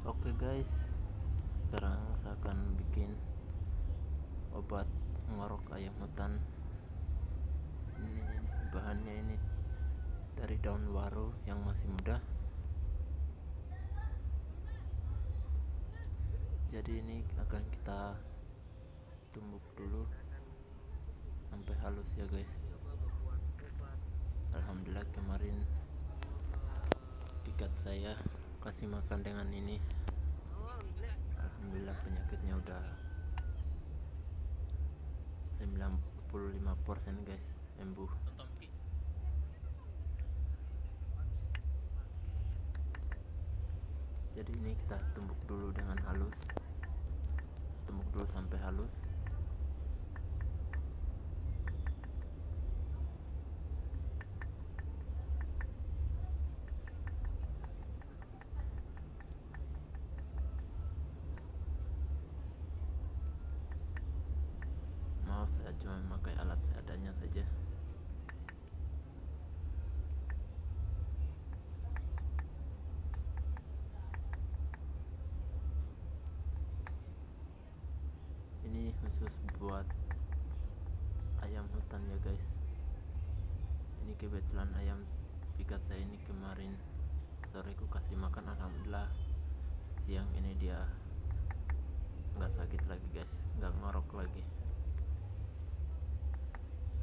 Oke guys, sekarang saya akan bikin obat ngorok ayam hutan. Ini bahannya ini dari daun waru yang masih muda. Jadi ini akan kita tumbuk dulu sampai halus ya guys. Alhamdulillah kemarin pikat saya kasih makan dengan ini. Alhamdulillah penyakitnya udah 95% guys sembuh. Jadi ini kita tumbuk dulu dengan halus, tumbuk dulu sampai halus. Maaf, saya cuma memakai alat seadanya saja. Ini khusus buat ayam hutan ya guys. Ini kebetulan ayam pikat saya ini kemarin sore ku kasih makan, alhamdulillah siang ini dia nggak sakit lagi guys, nggak ngorok lagi,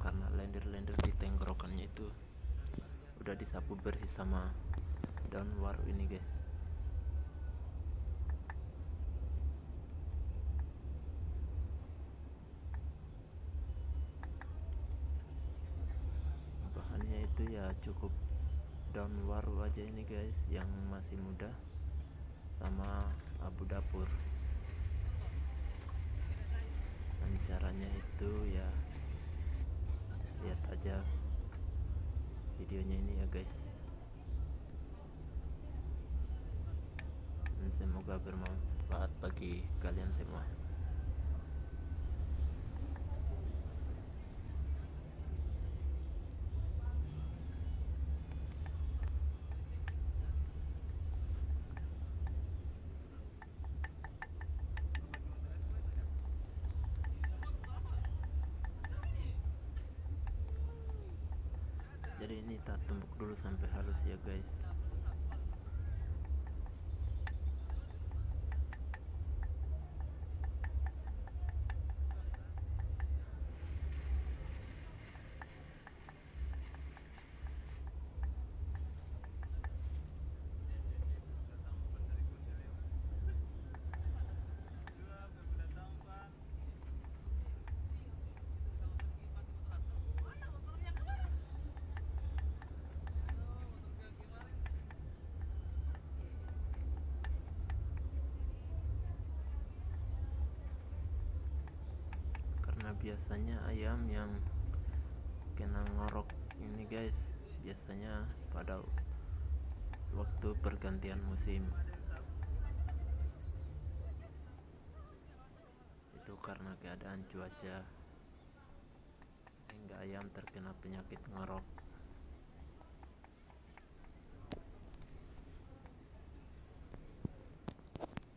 karena lendir-lendir di tenggorokannya itu udah disapu bersih sama daun waru ini guys. Bahannya itu ya cukup daun waru aja ini guys yang masih muda, sama abu dapur. Dan caranya itu ya lihat aja videonya ini ya guys. Dan semoga bermanfaat bagi kalian semua. Jadi ini kita tumbuk dulu sampai halus ya guys. Karena biasanya ayam yang kena ngorok ini guys biasanya pada waktu pergantian musim. Itu karena keadaan cuaca sehingga ayam terkena penyakit ngorok.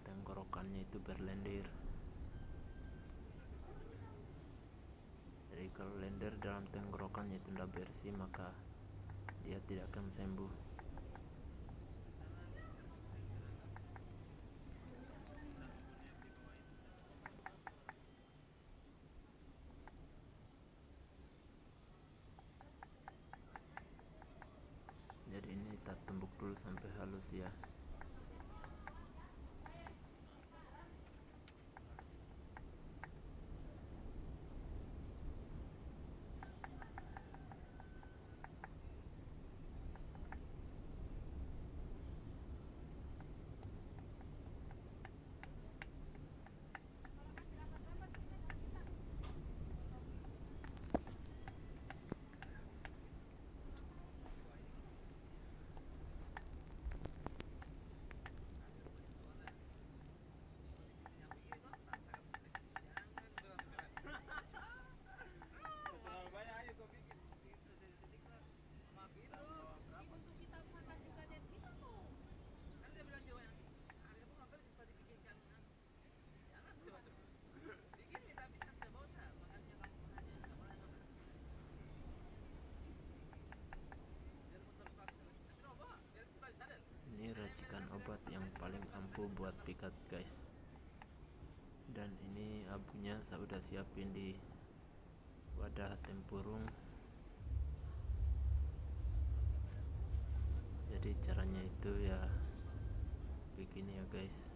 Tenggorokannya itu berlendir. Jadi kalau lendir dalam tenggorokannya itu tidak bersih, maka dia tidak akan sembuh. Jadi ini kita tumbuk dulu sampai halus ya. dibuat yang paling ampuh buat pikat guys. Dan ini abunya saya udah siapin di wadah tempurung. Jadi caranya itu ya begini ya guys.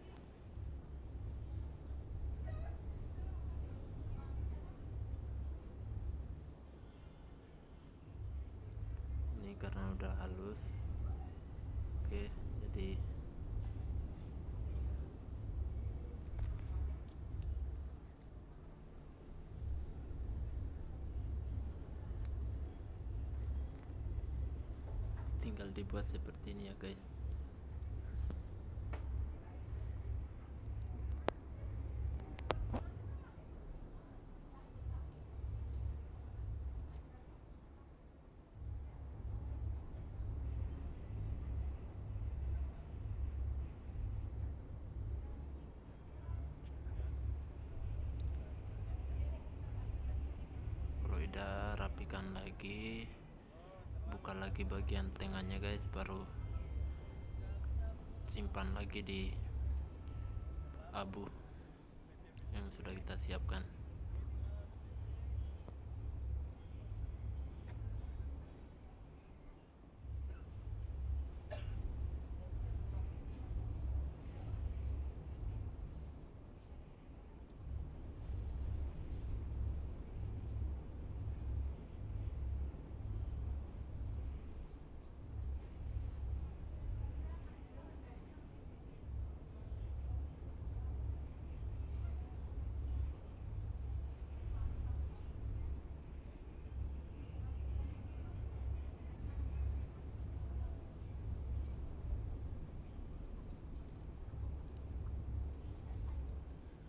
Ini karena udah halus. Oke, jadi tinggal dibuat seperti ini ya guys. Kalau udah rapikan lagi, buka lagi bagian tengahnya guys, baru simpan lagi di abu yang sudah kita siapkan.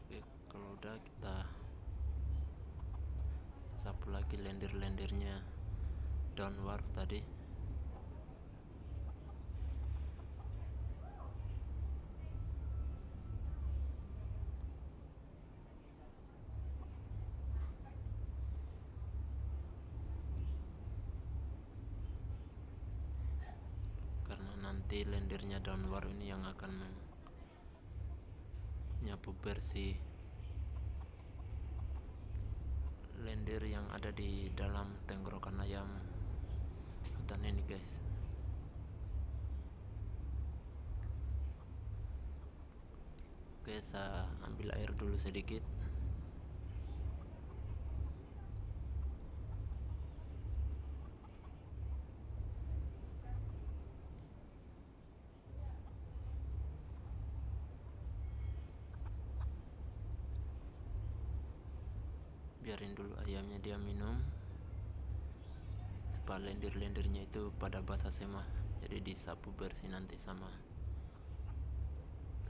Oke, kalau udah kita sapu lagi lendir-lendirnya downward tadi. Karena nanti lendirnya downward ini yang akan nyapu bersih lendir yang ada di dalam tenggorokan ayam hutan ini guys. Oke, saya ambil air dulu sedikit. Biarin dulu ayamnya dia minum supaya lendir-lendirnya itu pada basah semua, jadi disapu bersih nanti sama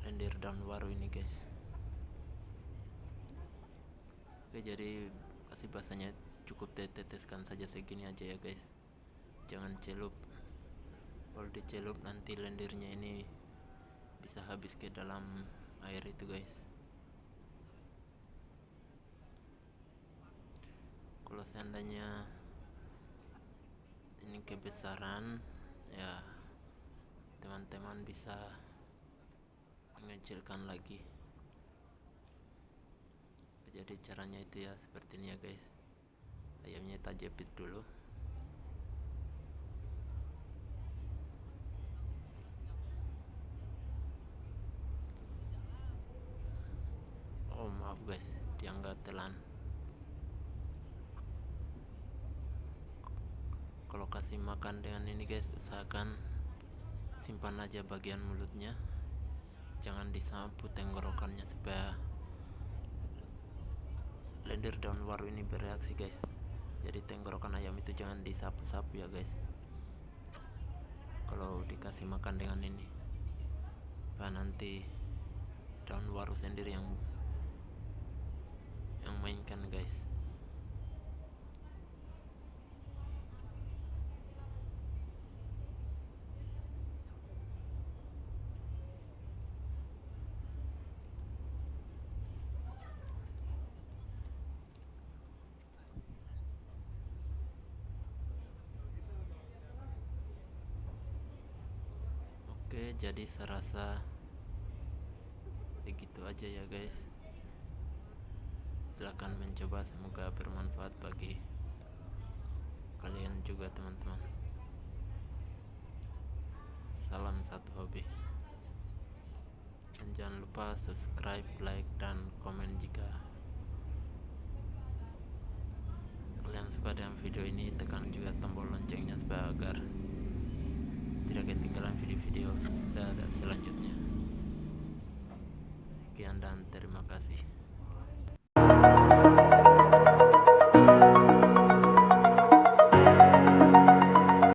lendir daun waru ini guys. Oke, jadi kasih basahnya cukup teteskan saja segini aja ya guys, jangan celup. Kalau dicelup nanti lendirnya ini bisa habis ke dalam air itu guys. Kalau seandainya ini kebesaran ya teman-teman bisa mengecilkan lagi. Jadi caranya itu ya seperti ini ya guys. Ayamnya kita jepit dulu. Oh maaf guys, diangkat telan. Kalau kasih makan dengan ini guys, usahakan simpan aja bagian mulutnya, jangan disapu tenggorokannya supaya lendir daun waru ini bereaksi guys. Jadi tenggorokan ayam itu jangan disapu-sapu ya guys kalau dikasih makan dengan ini, supaya nanti daun waru sendiri yang mainkan guys. Oke, jadi serasa begitu aja ya guys. Silahkan mencoba, semoga bermanfaat bagi kalian juga teman-teman. Salam satu hobi. Dan jangan lupa subscribe, like, dan komen jika kalian suka dengan video ini. Tekan juga tombol loncengnya supaya agar tidak ketinggalan video-video saya selanjutnya. Sekian dan terima kasih.